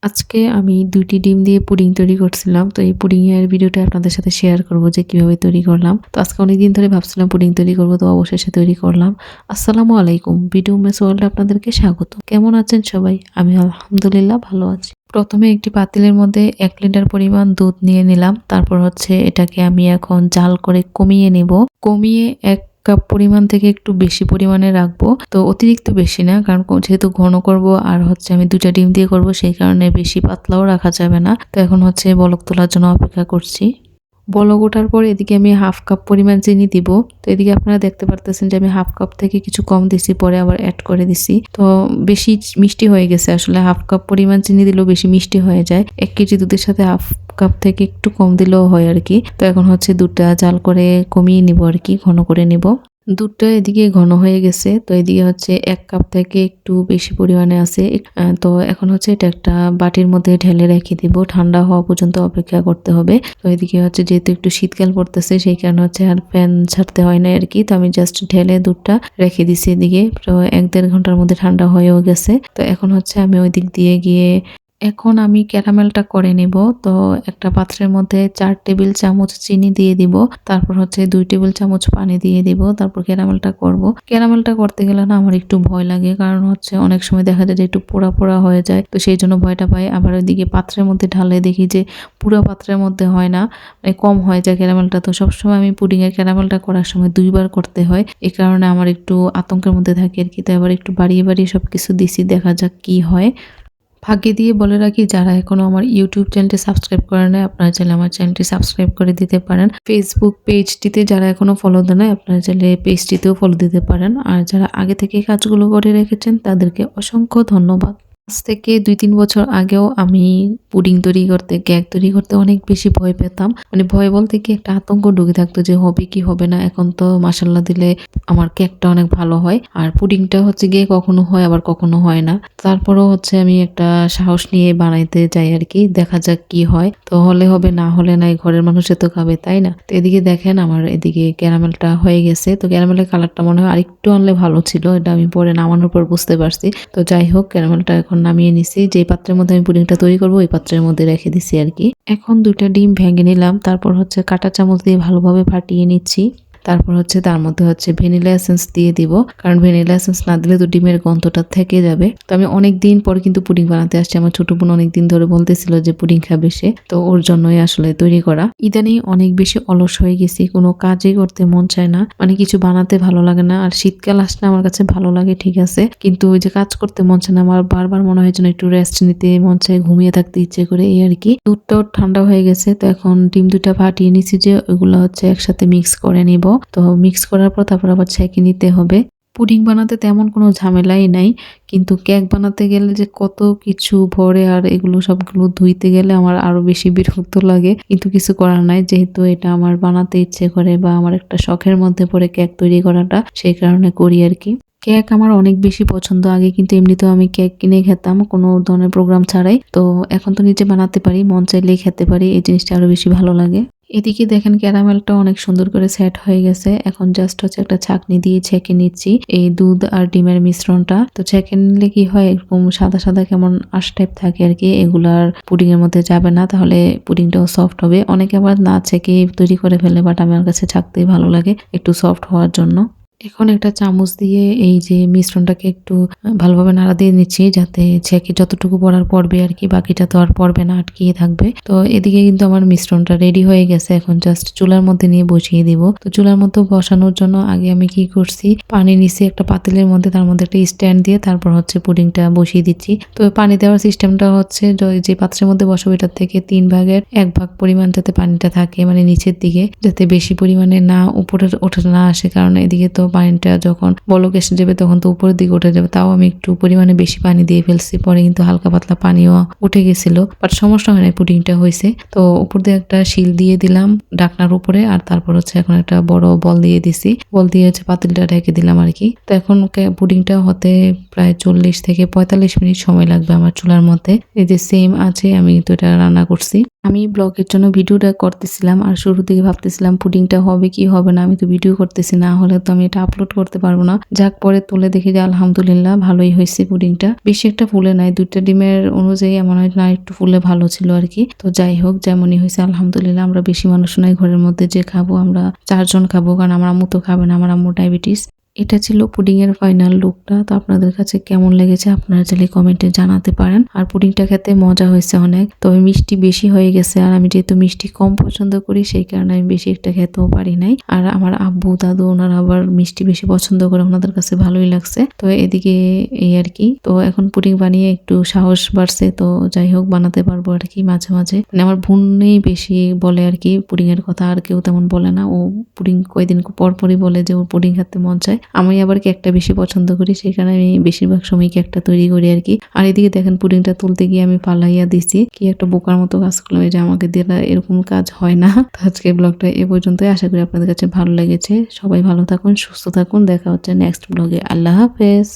আজকে আমি ২ টি ডিম দিয়ে পুডিং তৈরি করছিলাম। তো এই পুডিং এর ভিডিওটা আপনাদের সাথে শেয়ার করব যে কিভাবে তৈরি করলাম। তো আজকে অনেকদিন ধরে ভাবছিলাম পুডিং তৈরি করব, তো অবশেষে তৈরি করলাম। আসসালামু আলাইকুম। বিডু মেস ওয়ার্ল্ডে আপনাদেরকে স্বাগত। কেমন আছেন সবাই? আমি আলহামদুলিল্লাহ ভালো আছি। প্রথমে একটি পাতিলের মধ্যে ১ লিটার পরিমাণ দুধ নিয়ে নিলাম। তারপর হচ্ছে এটাকে আমি এখন জাল করে কমিয়ে নিব। কমিয়ে ১ কাপ পরিমাণ থেকে একটু বেশি পরিমাণে রাখবো। তো অতিরিক্ত বেশি না, কারণ যেহেতু ঘন করব আর হচ্ছে আমি ২টা ডিম দিয়ে করব, সেই কারণে বেশি পাতলাও রাখা যাবে না। তো এখন হচ্ছে বলক তোলার জন্য অপেক্ষা করছি। বলক ওঠার পর এদিকে আমি 1/2 কাপ পরিমাণ চিনি দিব। তো এদিকে আপনারা দেখতে পারতেছেন যে আমি 1/2 কাপ থেকে কিছু কম দিছি, পরে আবার অ্যাড করে দিছি। তো বেশি মিষ্টি হয়ে গেছে, আসলে 1/2 কাপ পরিমাণ চিনি দিলেও বেশি মিষ্টি হয়ে যায়। ১ কেজি দুধের সাথে 1/2 কাপ থেকে একটু কম দিলেও হয় আর কি। তো এখন হচ্ছে দুধটা জাল করে কমিয়ে নিব আর কি, ঘন করে নিব। দুধটা এদিকে ঘন হয়ে গেছে। তো এদিকে হচ্ছে ১ কাপ থেকে একটু বেশি পরিমাণে আছে। তো এখন হচ্ছে এটা একটা বাটির মধ্যে ঢেলে রেখে দিব। ঠান্ডা হওয়া পর্যন্ত অপেক্ষা করতে হবে। তো এদিকে হচ্ছে যেহেতু একটু শীতকাল পড়তেছে, সেই কারণে হচ্ছে আর ফ্যান ছাড়তে হয় না আর কি। তো আমি জাস্ট ঢেলে দুধটা রেখে দিছি এদিকে। তো ১-১.৫ ঘন্টার মধ্যে ঠান্ডা হয়েও গেছে। তো এখন হচ্ছে আমি ওই দিক দিয়ে গিয়ে এখন আমি ক্যারামেলটা করে নিব। তো একটা পাত্রের মধ্যে ৪ টেবিল চামচ চিনি দিয়ে দিব। তারপর হচ্ছে ২ টেবিল চামচ পানি দিয়ে দিব। তারপর ক্যারামেলটা করব। ক্যারামেলটা করতে গেলে না আমার একটু ভয় লাগে, কারণ হচ্ছে অনেক সময় দেখা যায় যে একটু পোড়া পোড়া হয়ে যায়। তো সেই জন্য ভয়টা পাই। আবার ওইদিকে পাত্রের মধ্যে ঢালে দেখি যে পুরো পাত্রের মধ্যে হয় না, মানে কম হয়ে যায় ক্যারামেলটা। তো সবসময় আমি পুডিং এর ক্যারামেলটা করার সময় ২ বার করতে হয়। এই কারণে আমার একটু আতঙ্কের মধ্যে থাকি আর কি। তো এবার একটু বাড়িয়ে বাড়িয়ে সবকিছু দিছি, দেখা যাক কি হয়। ফাঁকি দিয়ে বলে রাখি, যারা এখনো আমার ইউটিউব চ্যানেলটি সাবস্ক্রাইব করে নাই, আপনারা চাইলে আমার চ্যানেলটি সাবস্ক্রাইব করে দিতে পারেন। ফেসবুক পেজটিতে যারা এখনো ফলো দেন নাই, আপনারা চাইলে পেজটিতেও ফলো দিতে পারেন। আর যারা আগে থেকে কাজগুলো করে রেখেছেন তাদেরকে অসংখ্য ধন্যবাদ। আজ থেকে ২-৩ বছর আগেও আমি পুডিং তৈরি করতে, কেক তৈরি করতে অনেক বেশি ভয় পেতাম। মানে ভয় বলতে কি একটা আতঙ্ক ঢুকে থাকতো যে হবে কি হবে না। এখন তো মাশাআল্লাহ দিলে আমার কেকটা অনেক ভালো হয়। আর পুডিংটা হচ্ছে গিয়ে কখনো হয় আবার কখনো হয় না। তারপরেও হচ্ছে আমি একটা সাহস নিয়ে বানাইতে যাই আর কি। দেখা যাক কি হয়। তো হলে হবে, না হলে নাই, ঘরের মানুষে তো খাবে, তাই না? তো এদিকে দেখেন আমার এদিকে ক্যারামেলটা হয়ে গেছে। তো ক্যারামেলের কালারটা মনে হয় আরেকটু আনলে ভালো ছিল। এটা আমি পরে নামানোর পর বুঝতে পারছি। তো যাই হোক, ক্যারামেলটা এখন নামিয়ে নিছি। যে পাত্রের মধ্যে আমি পুডিংটা তৈরি করব ওই পাত্রের মধ্যে রেখে দিছি আর কি। এখন ২টা ডিম ভেঙে নিলাম। তারপর হচ্ছে কাঁটা চামচ দিয়ে ভালোভাবে ফাটিয়ে নিচ্ছি। তারপর হচ্ছে তার মধ্যে হচ্ছে ভ্যানিলা এসেন্স দিয়ে দিব, কারণ ভ্যানিলা এসেন্স না দিলে তো ডিমের গন্ধটা থেকে যাবে। তো আমি অনেক দিন পর কিন্তু পুডিং বানাতে আসছি। আমার ছোট বোন অনেক দিন ধরে বলতেছিল যে পুডিং খাবে সে, তো ওর জন্যই আসলে তৈরি করা। ইদানিং অনেক বেশি অলস হয়ে গেছি, কোনো কাজই করতে মন চায় না, মানে কিছু বানাতে ভালো লাগে না। আর শীতকাল আসলে আমার কাছে ভালো লাগে ঠিক আছে, কিন্তু ওই যে কাজ করতে মন চায় না। আমার বারবার মনে হয় যেন একটু রেস্ট নিতে মন চায়, ঘুমিয়ে থাকতে ইচ্ছে করে, এই আর কি। দুধটাও ঠান্ডা হয়ে গেছে। তো এখন ডিম ২টা ফাটিয়ে নিছি, যে ওইগুলো হচ্ছে একসাথে মিক্স করে নিব। তো মিক্স করার পর তারপর আবার ছেঁকে নিতে হবে। পুডিং বানাতে তেমন কোনো ঝামেলাই নাই, কিন্তু কেক বানাতে গেলে যে কত কিছু ভরে, আর এগুলো সবগুলো ধুইতে গেলে আমার আরো বেশি বিরক্ত লাগে। কিন্তু কিছু করার নাই, যেহেতু এটা আমার বানাতে ইচ্ছে করে বা আমার একটা শখের মধ্যে পড়ে কেক তৈরি করাটা, সেই কারণে করি আর কি। কেক আমার অনেক বেশি পছন্দ। আগে কিন্তু এমনিতেও আমি কেক কিনে খেতাম কোনো ধরনের প্রোগ্রাম ছাড়াই। তো এখন তো নিজে বানাতে পারি, মন চাইলেই খেতে পারি, এই জিনিসটা আরো বেশি ভালো লাগে। এদিকে দেখেন ক্যারামেলটা অনেক সুন্দর করে সেট হয়ে গেছে। এখন জাস্ট হচ্ছে একটা ছাঁকনি দিয়ে ছেঁকে নিচ্ছি এই দুধ আর ডিমের মিশ্রণটা। তো ছেঁকে নিলে কি হয়, এরকম সাদা সাদা কেমন আঁশ টাইপ থাকে আর কি, এগুলার পুডিং এর মধ্যে যাবে না, তাহলে পুডিংটাও সফট হবে। অনেকে আবার না ছেঁকে তৈরি করে ফেলে, বাট আমার কাছে ছাঁকতেই ভালো লাগে একটু সফট হওয়ার জন্য। এখন একটা চামচ দিয়ে এই যে মিশ্রণটাকে একটু ভালোভাবে নাড়া দিয়ে নিচ্ছি, যাতে ছেঁকে যতটুকু পড়ার পড়বে আর কি, বাকিটা তো আর পড়বে না, আটকিয়ে থাকবে। তো এদিকে কিন্তু আমার মিশ্রণটা রেডি হয়ে গেছে। এখন জাস্ট চুলার মধ্যে নিয়ে বসিয়ে দিব। তো চুলার মধ্যে বসানোর জন্য আগে আমি কি করছি, পানি নিছি একটা পাতিলের মধ্যে, তার মধ্যে একটা স্ট্যান্ড দিয়ে তারপর হচ্ছে পুডিংটা বসিয়ে দিচ্ছি। তো পানি দেওয়ার সিস্টেমটা হচ্ছে যে পাত্রের মধ্যে বসাবো এটার থেকে 3 ভাগের 1 ভাগ পরিমাণ যাতে পানিটা থাকে, মানে নিচের দিকে, যাতে বেশি পরিমাণে না উপরে ওঠে না আসে, কারণ এদিকে তো পানিটা যখন বলক এসে যাবে তখন তো উপরের দিকে উঠে যাবে। তাও আমি একটু পরিমাণে বেশি পানি দিয়ে ফেলছি, পরে কিন্তু হালকা পাতলা পানিও উঠে গেছিল, বাট সমস্যা হয় না, পুডিংটা হয়েছে। তো উপর দিয়ে একটা শিল দিয়ে দিলাম ঢাকনার উপরে, আর তারপর হচ্ছে এখন একটা বড় বল দিয়ে দিছি, বল দিয়ে হচ্ছে পাতিলটা ঢেকে দিলাম আর কি। তো এখন পুডিংটা হতে প্রায় 40 থেকে 45 মিনিট সময় লাগবে আমার চুলার মধ্যে। এই যে সেম আছে, আমি তো এটা রান্না করছি। আমি ব্লগের জন্য ভিডিওটা করতেছিলাম আর শুরু থেকে ভাবতেছিলাম পুডিংটা হবে কি হবে না, আমি তো ভিডিও করতেছি না হলে তো আমি এটা আপলোড করতে পারবো না। যাক পরে তুলে দেখি যে আলহামদুলিল্লাহ ভালোই হয়েছে পুডিংটা, বেশি একটা ফুলে নাই, 2টা ডিমের অনুযায়ী এমন হয় না একটু ফুলে ভালো ছিল আর কি। তো যাই হোক যেমনই হয়েছে আলহামদুলিল্লাহ। আমরা বেশি মানুষ নাই ঘরের মধ্যে, যে খাবো আমরা 4 জন খাবো, কারণ আমার আম্মু তো খাবে না, আমার আম্মু ডায়াবেটিস। এটা ছিল পুডিং এর ফাইনাল লুকটা। তো আপনাদের কাছে কেমন লেগেছে আপনারা চাইলে কমেন্টে জানাতে পারেন। আর পুডিংটা খেতে মজা হয়েছে অনেক, তবে মিষ্টি বেশি হয়ে গেছে, আর আমি যেহেতু মিষ্টি কম পছন্দ করি সেই কারণে আমি বেশি একটা খেতেও পারি নাই। আর আমার আব্বু দাদু ওনারা আবার মিষ্টি বেশি পছন্দ করে, ওনাদের কাছে ভালোই লাগছে। তো এদিকে এই আর কি। তো এখন পুডিং বানিয়ে একটু সাহস বাড়ছে, তো যাই হোক বানাতে পারবো আর কি মাঝে মাঝে। মানে আমার বোনই বেশি বলে আর কি পুডিং এর কথা, আর কেউ তেমন বলে না। ও পুডিং কয়দিন পর পরই বলে যে ওর পুডিং খেতে মন চায়। আমি আবার কেকটা বেশি পছন্দ করি, সেই কারণে আমি বেশিরভাগ সময় কেকটা তৈরি করি আর কি। আর এদিকে দেখেন পুডিংটা তুলতে গিয়ে আমি পালাইয়া দিছি, কি একটা বোকার মতো কাজ করলাম, এই যে আমাকে দিয়ে এরকম কাজ হয় না। তো আজকে ব্লগটা এ পর্যন্তই, আশা করি আপনাদের কাছে ভালো লেগেছে। সবাই ভালো থাকুন, সুস্থ থাকুন, দেখা হচ্ছে নেক্সট ব্লগে। আল্লাহ হাফেজ।